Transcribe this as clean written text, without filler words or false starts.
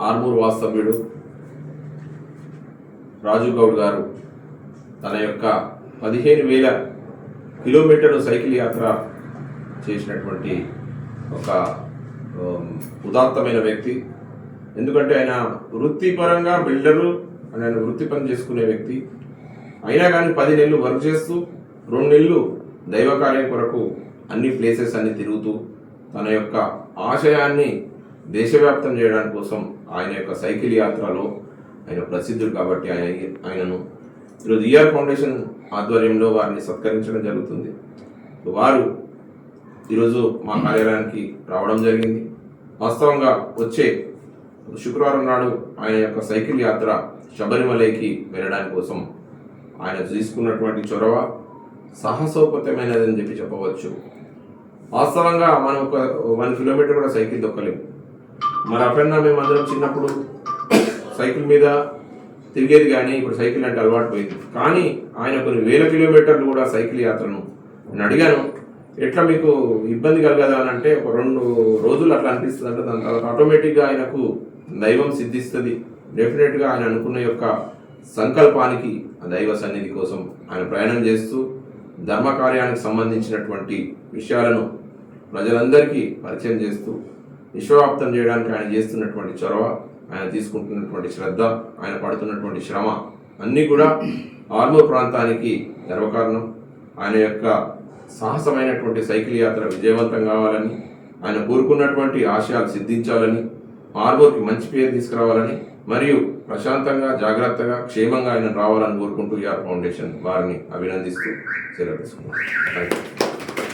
ఆర్మూర్ వాస్తవ్యుడు రాజు గౌడ్ గారు తన యొక్క 15,000 కిలోమీటర్లు సైకిల్ యాత్ర చేసినటువంటి ఒక ఉదాత్తమైన వ్యక్తి. ఎందుకంటే ఆయన వృత్తిపరంగా బిల్డరు అని ఆయన వృత్తి పని చేసుకునే వ్యక్తి. అయినా కానీ 10 నెలలు వర్క్ చేస్తూ 2 నెలలు దైవ కార్యం కొరకు అన్ని ప్లేసెస్ అన్ని తిరుగుతూ తన యొక్క ఆశయాన్ని దేశవ్యాప్తం చేయడానికి కోసం ఆయన యొక్క సైకిల్ యాత్రలో ఆయన ప్రసిద్ధుడు. కాబట్టి ఆయనను ఈరోజు ఈఆర్ ఫౌండేషన్ ఆధ్వర్యంలో వారిని సత్కరించడం జరుగుతుంది. వారు ఈరోజు మా కార్యాలయానికి రావడం జరిగింది. వాస్తవంగా వచ్చే శుక్రవారం నాడు ఆయన యొక్క సైకిల్ యాత్ర శబరిమలైకి వెళ్ళడానికి కోసం ఆయన తీసుకున్నటువంటి చొరవ సాహసోపేతమైనదని చెప్పవచ్చు. వాస్తవంగా మనం ఒక 1 కిలోమీటర్ కూడా సైకిల్ దొక్కలేము. మరి అప్పుడన్నా మేమందరం చిన్నప్పుడు సైకిల్ మీద తిరిగేది, కానీ ఇప్పుడు సైకిల్ అంటే అలవాటు పోయింది. కానీ ఆయన కొన్ని 1000 కిలోమీటర్లు కూడా సైకిల్ యాత్రను నేను అడిగాను, ఎట్లా మీకు ఇబ్బంది కలగదా అని అంటే, ఒక 2 రోజులు అట్లా అనిపిస్తుంది అంటే దాని తర్వాత ఆటోమేటిక్గా ఆయనకు దైవం సిద్ధిస్తుంది. డెఫినెట్గా ఆయన అనుకున్న యొక్క సంకల్పానికి దైవ సన్నిధి కోసం ఆయన ప్రయాణం చేస్తూ ధర్మకార్యానికి సంబంధించినటువంటి విషయాలను ప్రజలందరికీ పరిచయం చేస్తూ విశ్వవ్యాప్తం చేయడానికి ఆయన చేస్తున్నటువంటి చొరవ, ఆయన తీసుకుంటున్నటువంటి శ్రద్ధ, ఆయన పడుతున్నటువంటి శ్రమ అన్నీ కూడా ఆర్మూర్ ప్రాంతానికి గర్వకారణం. ఆయన యొక్క సాహసమైనటువంటి సైకిల్ యాత్ర విజయవంతం కావాలని, ఆయన కోరుకున్నటువంటి ఆశయాలు సిద్ధించాలని, ఆర్మూర్కి మంచి పేరు తీసుకురావాలని, మరియు ప్రశాంతంగా జాగ్రత్తగా క్షేమంగా ఆయన రావాలని కోరుకుంటూ ఈఆర్ ఫౌండేషన్ వారిని అభినందిస్తూ సెలవు తీసుకున్నాను. Thank you.